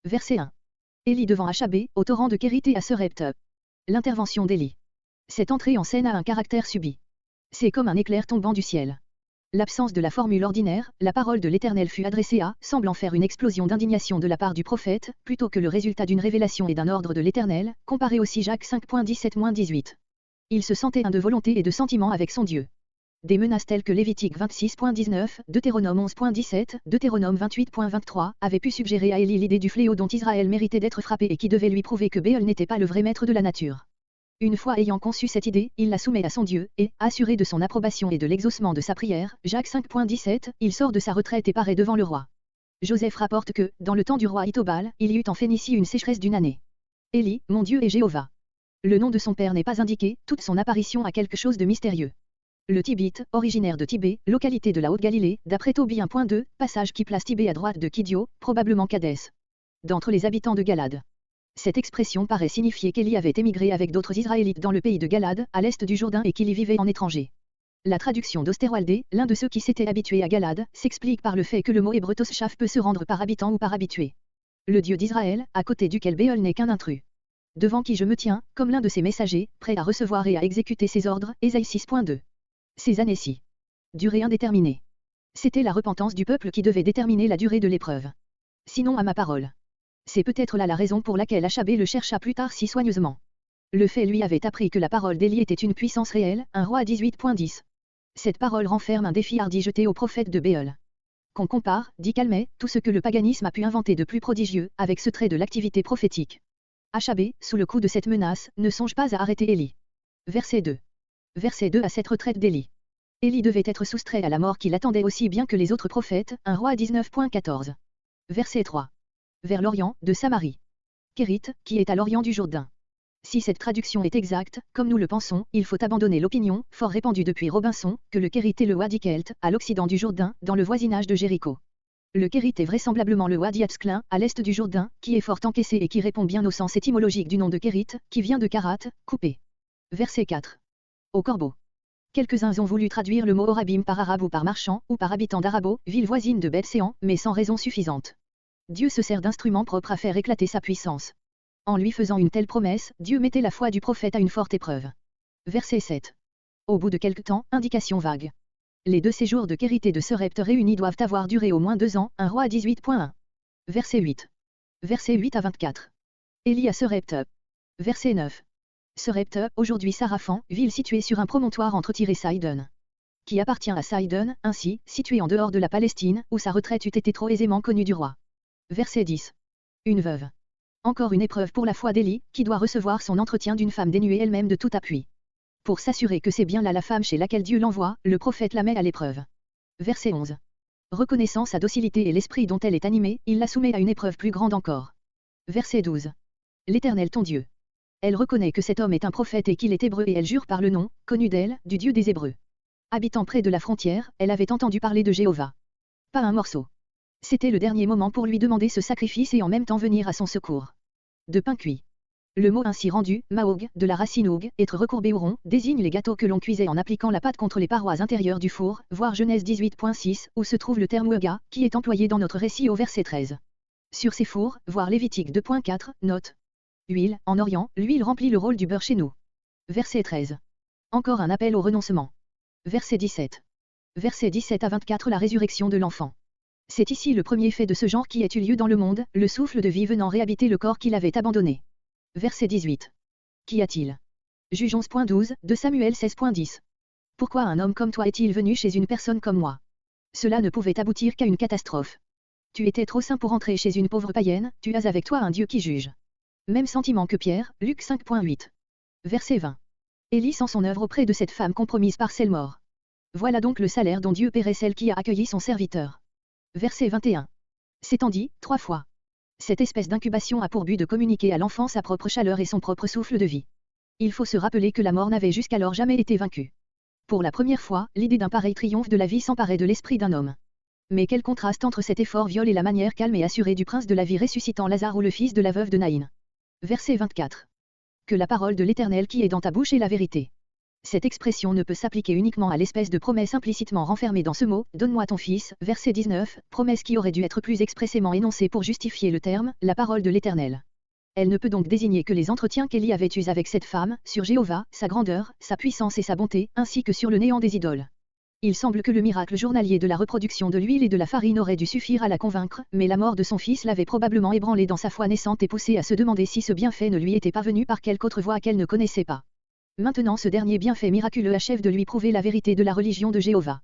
Verset 1. Élie devant Achabé, au torrent de Kérit et à Serepte. L'intervention d'Élie. Cette entrée en scène a un caractère subit. C'est comme un éclair tombant du ciel. L'absence de la formule ordinaire, la parole de l'Éternel fut adressée à, semblant faire une explosion d'indignation de la part du prophète, plutôt que le résultat d'une révélation et d'un ordre de l'Éternel, comparé aussi Jacques 5.17-18. Il se sentait un de volonté et de sentiment avec son Dieu. Des menaces telles que Lévitique 26.19, Deutéronome 11.17, Deutéronome 28.23, avaient pu suggérer à Élie l'idée du fléau dont Israël méritait d'être frappé et qui devait lui prouver que Béol n'était pas le vrai maître de la nature. Une fois ayant conçu cette idée, il la soumet à son Dieu, et, assuré de son approbation et de l'exaucement de sa prière, Jacques 5.17, il sort de sa retraite et paraît devant le roi. Joseph rapporte que, dans le temps du roi Itobal, il y eut en Phénicie une sécheresse d'une année. Élie, mon Dieu est Jéhovah. Le nom de son père n'est pas indiqué, toute son apparition a quelque chose de mystérieux. Le Tibite, originaire de Tibée, localité de la Haute-Galilée, d'après Tobie 1.2, passage qui place Tibée à droite de Kidio, probablement Cadès. D'entre les habitants de Galade. Cette expression paraît signifier qu'Élie avait émigré avec d'autres Israélites dans le pays de Galade, à l'est du Jourdain et qu'il y vivait en étranger. La traduction d'Osterwalde, l'un de ceux qui s'étaient habitués à Galade, s'explique par le fait que le mot hébreu Toshaf peut se rendre par habitant ou par habitué. Le Dieu d'Israël, à côté duquel Béol n'est qu'un intrus. Devant qui je me tiens, comme l'un de ses messagers, prêt à recevoir et à exécuter ses ordres, Ésaïe 6.2. Ces années-ci. Durée indéterminée. C'était la repentance du peuple qui devait déterminer la durée de l'épreuve. Sinon à ma parole. C'est peut-être là la raison pour laquelle Achabé le chercha plus tard si soigneusement. Le fait lui avait appris que la parole d'Élie était une puissance réelle, un roi 18.10. Cette parole renferme un défi hardi jeté au prophète de Béol. Qu'on compare, dit Calmet, tout ce que le paganisme a pu inventer de plus prodigieux, avec ce trait de l'activité prophétique. Achabé, sous le coup de cette menace, ne songe pas à arrêter Élie. Verset 2. Verset 2 à cette retraite d'Élie. Élie devait être soustrait à la mort qui l'attendait aussi bien que les autres prophètes, un roi 19.14. Verset 3. Vers l'Orient, de Samarie. Kérit, qui est à l'Orient du Jourdain. Si cette traduction est exacte, comme nous le pensons, il faut abandonner l'opinion, fort répandue depuis Robinson, que le Kérit est le Wadi Kelt, à l'occident du Jourdain, dans le voisinage de Jéricho. Le Kérit est vraisemblablement le Wadi Atsklin, à l'est du Jourdain, qui est fort encaissé et qui répond bien au sens étymologique du nom de Kérit, qui vient de Karat, coupé. Verset 4. Au corbeau. Quelques-uns ont voulu traduire le mot Orabim par arabe ou par marchand, ou par habitant d'Arabo, ville voisine de Beth-Séan, mais sans raison suffisante. Dieu se sert d'instruments propres à faire éclater sa puissance. En lui faisant une telle promesse, Dieu mettait la foi du prophète à une forte épreuve. Verset 7. Au bout de quelque temps, indication vague. Les 2 séjours de Kérit et de Serepte réunis doivent avoir duré au moins 2 ans, un roi 18.1. Verset 8. Verset 8 à 24. Élie à Serepte. Verset 9. Serepte, aujourd'hui Saraphan, ville située sur un promontoire entre Tyr et Sidon. Qui appartient à Sidon, ainsi, située en dehors de la Palestine, où sa retraite eût été trop aisément connue du roi. Verset 10. Une veuve. Encore une épreuve pour la foi d'Élie, qui doit recevoir son entretien d'une femme dénuée elle-même de tout appui. Pour s'assurer que c'est bien là la femme chez laquelle Dieu l'envoie, le prophète la met à l'épreuve. Verset 11. Reconnaissant sa docilité et l'esprit dont elle est animée, il la soumet à une épreuve plus grande encore. Verset 12. L'Éternel ton Dieu. Elle reconnaît que cet homme est un prophète et qu'il est hébreu et elle jure par le nom, connu d'elle, du Dieu des Hébreux. Habitant près de la frontière, elle avait entendu parler de Jéhovah. Pas un morceau. C'était le dernier moment pour lui demander ce sacrifice et en même temps venir à son secours. De pain cuit. Le mot ainsi rendu, maog, de la racine oug, être recourbé ou rond, désigne les gâteaux que l'on cuisait en appliquant la pâte contre les parois intérieures du four, voir Genèse 18.6, où se trouve le terme ouga, qui est employé dans notre récit au verset 13. Sur ces fours, voir Lévitique 2.4, note. Huile, en Orient, l'huile remplit le rôle du beurre chez nous. Verset 13. Encore un appel au renoncement. Verset 17. Verset 17 à 24 la résurrection de l'enfant. C'est ici le premier fait de ce genre qui ait eu lieu dans le monde, le souffle de vie venant réhabiter le corps qu'il avait abandonné. Verset 18. Qu'y a-t-il? Juge 11.12, de Samuel 16.10. Pourquoi un homme comme toi est-il venu chez une personne comme moi? Cela ne pouvait aboutir qu'à une catastrophe. Tu étais trop saint pour entrer chez une pauvre païenne, tu as avec toi un Dieu qui juge. Même sentiment que Pierre, Luc 5.8. Verset 20. Élie sent son œuvre auprès de cette femme compromise par celle mort. Voilà donc le salaire dont Dieu paierait celle qui a accueilli son serviteur. Verset 21. S'étant dit, 3 fois. Cette espèce d'incubation a pour but de communiquer à l'enfant sa propre chaleur et son propre souffle de vie. Il faut se rappeler que la mort n'avait jusqu'alors jamais été vaincue. Pour la première fois, l'idée d'un pareil triomphe de la vie s'emparait de l'esprit d'un homme. Mais quel contraste entre cet effort viol et la manière calme et assurée du prince de la vie ressuscitant Lazare ou le fils de la veuve de Naïn. Verset 24. Que la parole de l'Éternel qui est dans ta bouche est la vérité. Cette expression ne peut s'appliquer uniquement à l'espèce de promesse implicitement renfermée dans ce mot, donne-moi ton fils, verset 19, promesse qui aurait dû être plus expressément énoncée pour justifier le terme, la parole de l'Éternel. Elle ne peut donc désigner que les entretiens qu'Élie avait eus avec cette femme, sur Jéhovah, sa grandeur, sa puissance et sa bonté, ainsi que sur le néant des idoles. Il semble que le miracle journalier de la reproduction de l'huile et de la farine aurait dû suffire à la convaincre, mais la mort de son fils l'avait probablement ébranlée dans sa foi naissante et poussée à se demander si ce bienfait ne lui était pas venu par quelque autre voie qu'elle ne connaissait pas. Maintenant ce dernier bienfait miraculeux achève de lui prouver la vérité de la religion de Jéhovah.